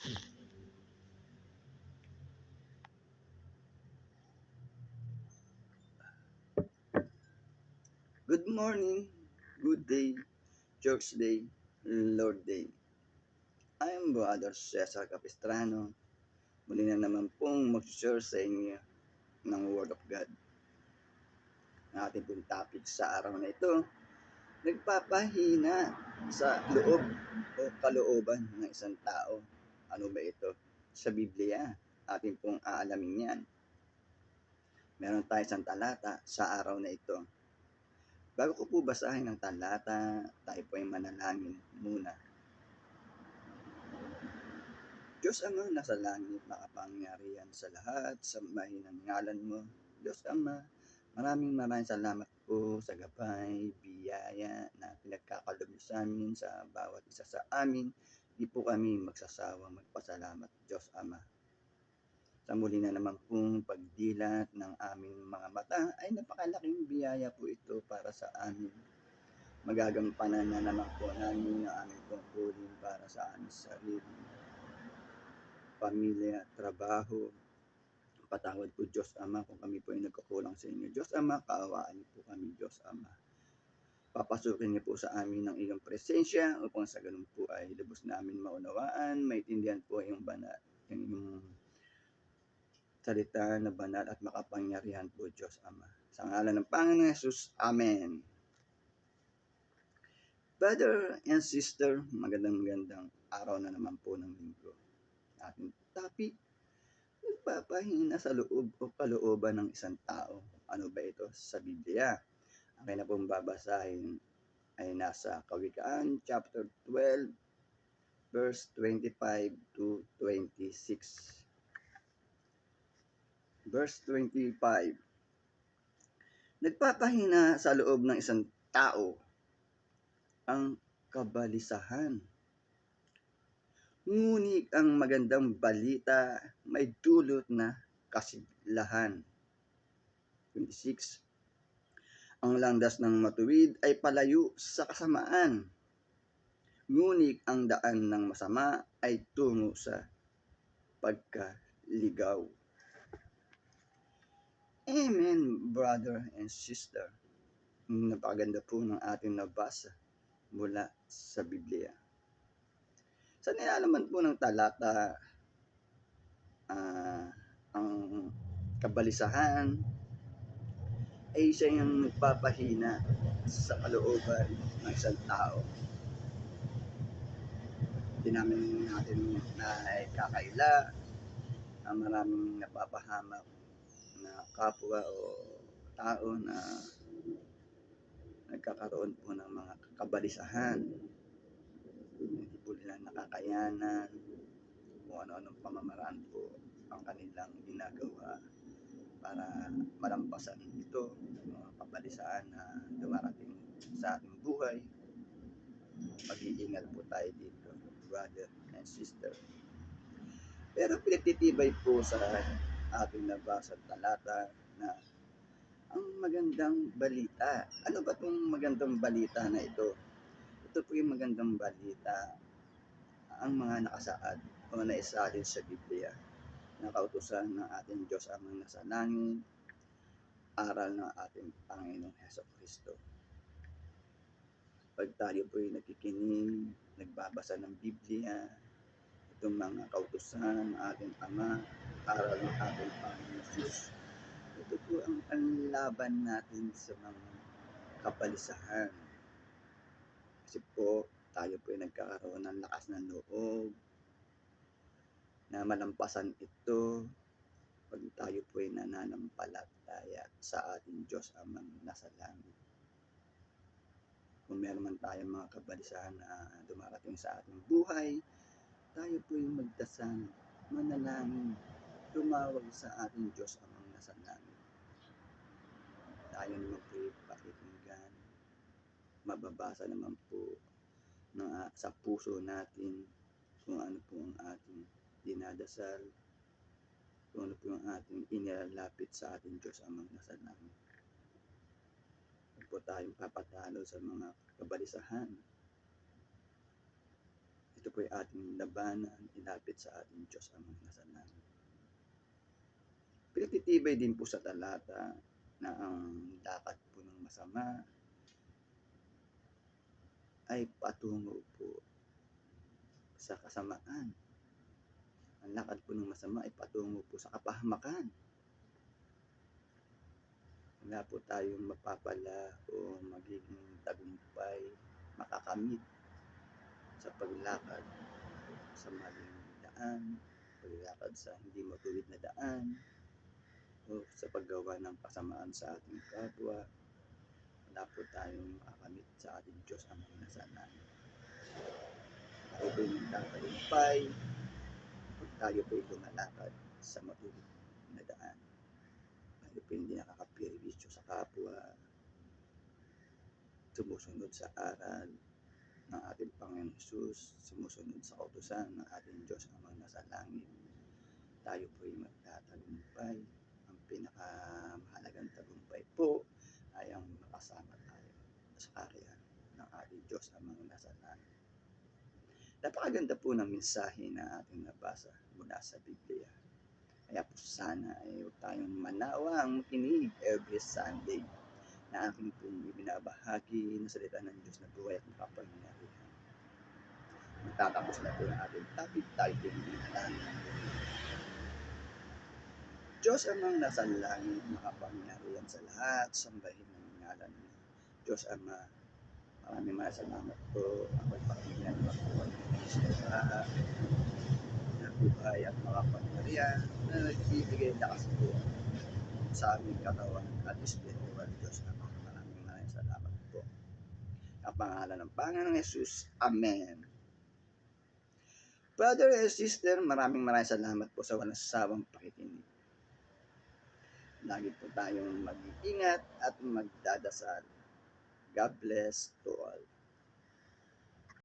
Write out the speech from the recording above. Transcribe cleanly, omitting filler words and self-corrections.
Good morning, good day, church day, Lord day. I am Brother Cesar Capistrano. Muli na naman pong mag-share sa inyo ng Word of God. Ang ating pong topic sa araw na ito, nagpapahina sa loob o kalooban ng isang tao. Ano ba ito? Sa Biblia, ating pong aalamin yan. Meron tayo isang talata sa araw na ito. Bago ko po basahin ang talata, tayo po ay manalangin muna. Diyos Ama, nasa langit, makapangyarihan sa lahat, sambahin ang ngalan mo. Diyos Ama, maraming salamat po sa gabay, biyaya na pinagkakaloob sa amin sa bawat isa sa amin. Di po kami magsasawang magpasalamat, Diyos Ama. Sa muli na naman pong pagdilat ng aming mga mata ay napakalaking biyaya po ito para sa amin. Magagampanan na naman po namin ang aming tungkulin para sa aming sarili, pamilya, trabaho. Patawad po Diyos Ama kung kami po ay nagkukulang sa inyo. Diyos Ama, kaawaan niyo po kami, Diyos Ama. Papasukin niyo po sa amin ng iyong presensya upang sa ganun po ay lubos namin maunawaan, maintindihan po yung banal, yung salita na banal at makapangyarihan po Diyos Ama. Sa ngalan ng Panginoon Jesus, Amen. Brother and sister, magandang araw na naman po ng linggo. Ating topic, nagpapahina sa loob o kalooban ng isang tao. Ano ba ito sa Biblia? Akin na pong babasahin ay nasa Kawikaan chapter 12 verse 25 to 26. Verse 25. Nagpapahina sa loob ng isang tao ang kabalisahan. Ngunit ang magandang balita may dulot na kasiglahan. 26. Ang landas ng matuwid ay palayo sa kasamaan. Ngunit ang daan ng masama ay tungo sa pagkaligaw. Amen, brother and sister. Napakaganda po ng ating nabasa mula sa Biblia. Sa nilalaman po ng talata, ang kabalisahan ay siya yung nagpapahina sa kalooban ng isang tao. Hindi natin na kakaila ang maraming napapahamak na kapwa o tao na nagkakaroon po ng mga kabalisahan. Hindi po nila nakakayanan kung ano-anong pamamaraan po ang kanilang ginagawa para malampasan ito, mga kabalisahan na dumarating sa ating buhay. Mag-iingat po tayo dito, brother and sister. Pero pinagtitibay po sa ating nabasa talata na ang magandang balita. Ano ba itong magandang balita na ito? Ito po yung magandang balita, ang mga nakasaad o naisalin sa Biblia na kautusan ng ating Diyos amang nasa langit, aral ng ating Panginoong Hesukristo. Pag tayo po ay nakikinig, nagbabasa ng Biblia, itong mga kautusan ng ating Ama, aral ng ating Panginoong Jesus, ito po ang panlaban natin sa mga kabalisahan. Kasi po, tayo po ay nagkakaroon ng lakas ng loob na malampasan ito pag tayo po ay nananampalataya sa ating Diyos amang nasa langit. Kung meron man tayong mga kabalisahan na dumarating sa ating buhay, tayo po ay magdasal, manalangin, tumawag sa ating Diyos amang nasa langit. Tayo naman po ay pakikinggan, mababasa naman po sa puso natin kung ano po ang ating dinadasal, kung ano po ang ating inilalapit sa ating Diyos amang nasa langit. Po tayong papatalo sa mga kabalisahan. ito po'y ating labanan, ilapit sa ating Diyos Amang nasa langit. Pinagtitibay din po sa talata na ang lakad po ng masama ay patungo po sa kasamaan. Ang lakad po ng masama ay patungo po sa kapahamakan. Wala po tayong mapapala o magiging tagumpay, makakamit sa paglakad sa maling daan, paglakad sa hindi matuwid na daan, o sa paggawa ng kasamaan sa ating kapwa. Wala po tayong makakamit sa ating Diyos Amang nasa langit. Tayo po'y magtatagumpay pag tayo po'y lumalakad sa matuwid na daan. Tayo po'y hindi nakakapirwisyo sa kapwa, sumusunod sa aral ng ating Panginoon Jesus, sumusunod sa kautusan ng ating Diyos Amang nasa langit. Tayo po'y magtatagumpay. Ang pinakamahalagang tagumpay po ay ang makasama tayo sa karya ng ating Diyos Amang nasa langit. Napakaganda po ng mensahe na ating nabasa mula sa Biblia. Kaya po sana ay huwag tayong manawang makinig every Sunday na aking pong ibinabahagi na salita ng Diyos na buhay at makapangyarihan. Magtatapos na po ng ating topic, tayo po manalangin. Diyos Amang nasa langit, makapangyarihan sa lahat, sambahin ang ngalan mo. Diyos Ama, maraming salamat po ang pagpakinggan ng mga sa na buhay at makapangyarihan na nagbibigay lakas po sa aming katawan at spiritual. Diyos Ama, maraming salamat po. Ang pangalan ng Panginoong Jesus. Amen. Brother and sister, maraming salamat po sa walang sawang pakikinig. Lagi po tayong mag-iingat at magdadasal. God bless to all.